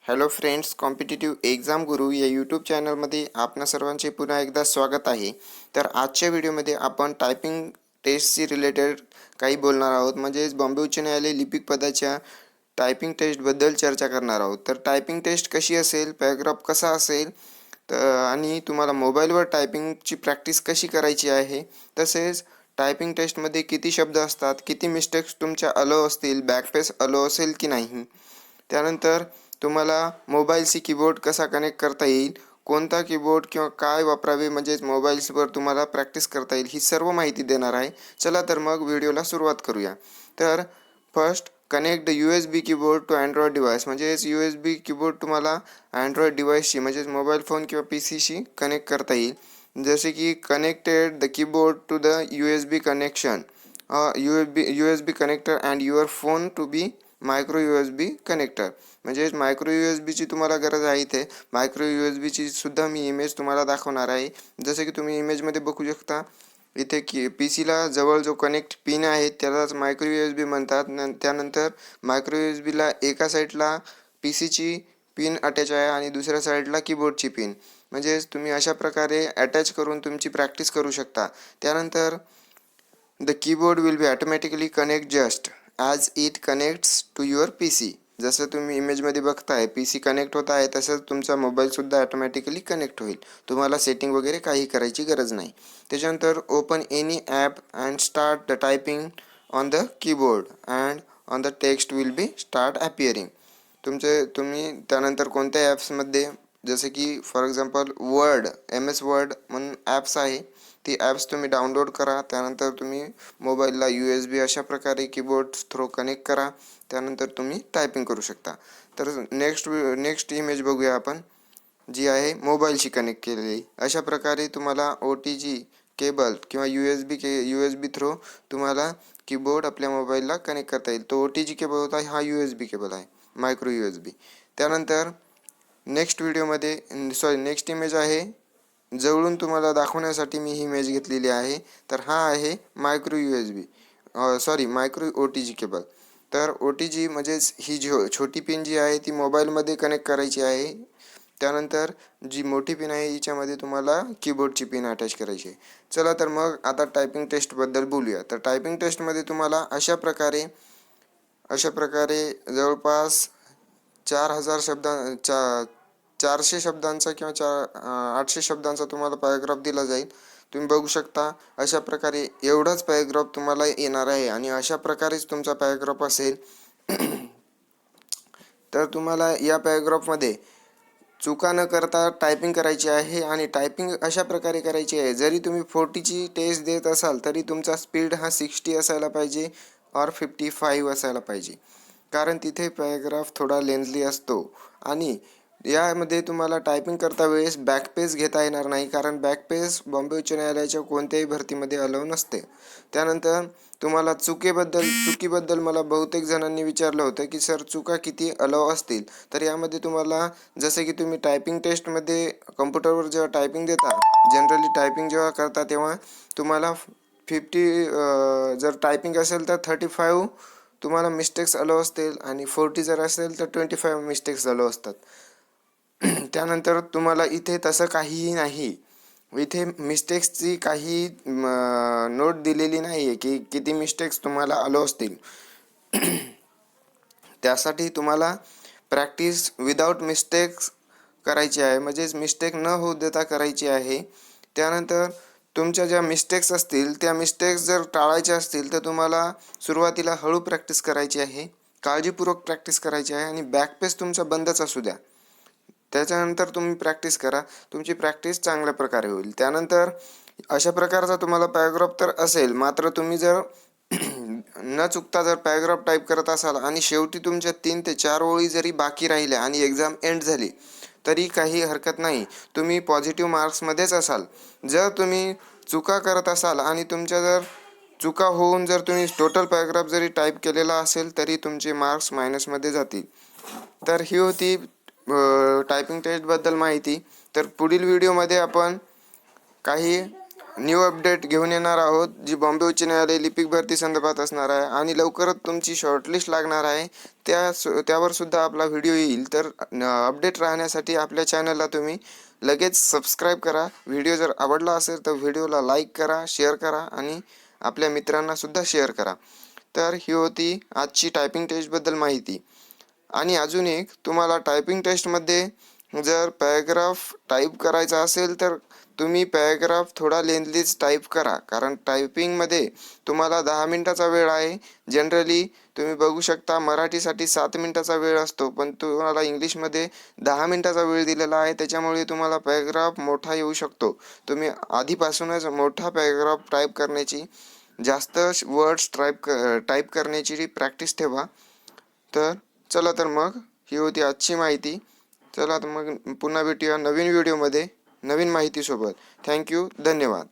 Hello friends, competitive exam गुरु या YouTube चॅनलमध्ये आपणा सर्वांचे पुन्हा एकदा स्वागत आहे. तर आजच्या व्हिडिओमध्ये आपण टायपिंग टेस्टशी रिलेटेड काही बोलणार आहोत. म्हणजेच बॉम्बे उच्च न्यायालय लिपिक पदाच्या टायपिंग टेस्टबद्दल चर्चा करणार आहोत. तर टायपिंग टेस्ट कशी असेल, पॅराग्राफ कसा असेल, आणि तुम्हाला मोबाईलवर टायपिंगची प्रॅक्टिस कशी करायची आहे, तसेच टायपिंग टेस्टमध्ये किती शब्द असतात, किती मिस्टेक्स तुमच्या अलो असतील, बॅकपेस अलो असेल की नाही, त्यानंतर तुम्हाला मोबाईलशी कीबोर्ड कसा कनेक्ट करता येईल, कोणता कीबोर्ड किंवा काय वापरावे, म्हणजेच मोबाईल्सवर तुम्हाला प्रॅक्टिस करता येईल, ही सर्व माहिती देणार आहे. चला तर मग व्हिडिओला सुरुवात करूया. तर first connect the USB keyboard to android device. म्हणजेच USB कीबोर्ड तुम्हाला अँड्रॉइड डिव्हाइसशी म्हणजेच मोबाईल फोन किंवा PCशी कनेक्ट करता येईल. जसे की connected the keyboard to the USB connection, USB connector and your phone to be micro USB connector. म्हणजेच मायक्रो USB ची तुम्हाला गरज आहे. इथे मायक्रो USB ची सुद्धा मी इमेज तुम्हाला दाखवणार आहे. जसे की तुम्ही इमेजमध्ये बघू शकता, इथे की PCला जवळ जो कनेक्ट पिन आहे त्यालाच मायक्रो USB म्हणतात. त्यानंतर मायक्रो USBला एका साईडला PCची पिन अटॅच आहे आणि दुसऱ्या साईडला कीबोर्डची पिन. म्हणजेच तुम्ही अशा प्रकारे अटॅच करून तुमची प्रॅक्टिस करू शकता. त्यानंतर the keyboard will be automatically connect just as it connects to your PC. जसं तुम्ही इमेजमध्ये बघताय PC कनेक्ट होत आहे, तसंच तुमचा मोबाईलसुद्धा ऑटोमॅटिकली कनेक्ट होईल. तुम्हाला सेटिंग वगैरे काही करायची गरज नाही. त्याच्यानंतर open any app and start the typing on the keyboard and on the text will be start appearing. तुम्ही त्यानंतर कोणत्या ॲप्समध्ये, जसे की for example word, MS word म्हणून ॲप्स आहे, ती ॲप्स तुम्ही डाउनलोड करा. त्यानंतर तुम्ही मोबाईलला USB अशा प्रकारे कीबोर्ड थ्रू कनेक्ट करा. त्यानंतर तुम्ही टायपिंग करू शकता. तर नेक्स्ट इमेज बघूया आपण, जी आहे मोबाईलशी कनेक्ट केलेली. अशा प्रकारे तुम्हाला OTG केबल किंवा USB थ्रू तुम्हाला कीबोर्ड आपल्या मोबाईलला कनेक्ट करता येईल. तो OTG केबल होता, हा USB केबल आहे, मायक्रो USB. त्यानंतर नेक्स्ट इमेज आहे, जवळून तुम्हाला दाखवण्यासाठी मी ही इमेज घेतलेली आहे. तर हा आहे मायक्रो OTG केबल. तर OTG म्हणजेच ही छोटी पिन जी आहे ती मोबाईलमध्ये कनेक्ट करायची आहे. त्यानंतर जी मोठी पिन आहे हिच्यामध्ये तुम्हाला कीबोर्डची पिन अटॅच करायची आहे. चला तर मग आता टायपिंग टेस्टबद्दल बोलूया. तर टायपिंग टेस्टमध्ये तुम्हाला अशा प्रकारे जवळपास 400 शब्दांचा किंवा 800 शब्दांचा तुम्हाला पॅराग्राफ दिला जाईल. तुम्ही बघू शकता अशा प्रकारे एवढाच पॅराग्राफ तुम्हाला येणार आहे आणि अशा प्रकारेच तुमचा पॅराग्राफ असेल. तर तुम्हाला या पॅराग्राफमध्ये चुका न करता टायपिंग करायची आहे आणि टायपिंग अशा प्रकारे करायची आहे, जरी तुम्ही 40ची टेस्ट देत असाल तरी तुमचा स्पीड हा 60 असायला पाहिजे और 55 असायला पाहिजे. कारण तिथे पॅराग्राफ थोडा लेंथली असतो आणि यामध्ये तुम्हाला टायपिंग करता वेळेस बॅकपेस घेता येणार नाही, कारण बॅकपेस बॉम्बे उच्च न्यायालयाच्या कोणत्याही भरतीमध्ये अलाउ नसते. त्यानंतर तुम्हाला चुकीबद्दल मला बहुतेक जणांनी विचारलं होतं की सर चुका किती अलाउ असतील. तर यामध्ये तुम्हाला, जसे की तुम्ही टायपिंग टेस्टमध्ये कम्प्युटरवर जेव्हा टायपिंग देता, जनरली टायपिंग जेव्हा करता तेव्हा तुम्हाला 50 जर टायपिंग असेल तर 35 तुम्हाला मिस्टेक्स अलाउ असतील आणि 40 जर असेल तर 25 मिस्टेक्स अलाउ असतात. त्यानंतर तुम्हाला इथे तसं काहीही नाही. इथे मिस्टेक्सची काही नोट दिलेली नाही आहे की किती मिस्टेक्स तुम्हाला अलाउ असतील. त्यासाठी तुम्हाला प्रॅक्टिस विदाउट मिस्टेक्स करायची आहे, म्हणजेच मिस्टेक न होऊ देता करायची आहे. त्यानंतर तुमच्या ज्या मिस्टेक्स असतील त्या मिस्टेक्स जर टाळायच्या असतील तर तुम्हाला सुरुवातीला हळू प्रॅक्टिस करायची आहे, काळजीपूर्वक प्रॅक्टिस करायची आहे आणि बॅकपेस तुमचा बंदच असू द्या. त्याच्यानंतर तुम्ही प्रॅक्टिस करा, तुमची प्रॅक्टिस चांगल्या प्रकारे होईल. त्यानंतर अशा प्रकारचा तुम्हाला पॅराग्राफ तर असेल, मात्र तुम्ही जर न चुकता जर पॅराग्राफ टाईप करत असाल आणि शेवटी तुमच्या 3 ते 4 ओळी जरी बाकी राहिल्या आणि एक्झाम एंड झाली तरी काही हरकत नाही, तुम्ही पॉझिटिव्ह मार्क्समध्येच असाल. जर तुम्ही चुका करत असाल आणि तुमच्या जर चुका होऊन जर तुम्ही टोटल पॅराग्राफ जरी टाईप केलेला असेल तरी तुमचे मार्क्स मायनसमध्ये जातील. तर ही होती टायपिंग टेस्टबद्दल माहिती. तर पुढील व्हिडिओमध्ये आपण काही न्यू अपडेट घेऊन येणार आहोत, जी बॉम्बे उच्च न्यायालय लिपिक भरती संदर्भात असणार आहे आणि लवकरच तुमची शॉर्टलिस्ट लागणार आहे. त्यावर सुद्धा आपला व्हिडिओ येईल. तर अपडेट राहण्यासाठी आपल्या चॅनलला तुम्ही लगेच सबस्क्राईब करा. व्हिडिओ जर आवडला असेल तर व्हिडिओला लाईक करा, शेअर करा आणि आपल्या मित्रांना सुद्धा शेअर करा. तर ही होती आजची टायपिंग टेस्टबद्दल माहिती. आणि अजून एक, तुम्हाला टायपिंग टेस्टमध्ये जर पॅराग्राफ टाईप करायचा असेल तर तुम्ही पॅराग्राफ थोडा लेंथलीच टाईप करा, कारण टायपिंगमध्ये तुम्हाला 10 मिनिटाचा वेळ आहे. जनरली तुम्ही बघू शकता मराठीसाठी 7 मिनिटाचा वेळ असतो, पण तुम्हाला इंग्लिशमध्ये 10 मिनिटाचा वेळ दिलेला आहे. त्याच्यामुळे तुम्हाला पॅराग्राफ मोठा येऊ शकतो. तुम्ही आधीपासूनच मोठा पॅराग्राफ टाईप करण्याची, जास्त वर्ड्स टाईप करण्याची प्रॅक्टिस ठेवा. तर चला, तर मग ही होती आजची माहिती. चला तर मग पुन्हा भेटूया नवीन व्हिडिओमध्ये नवीन माहितीसोबत. थँक्यू, धन्यवाद.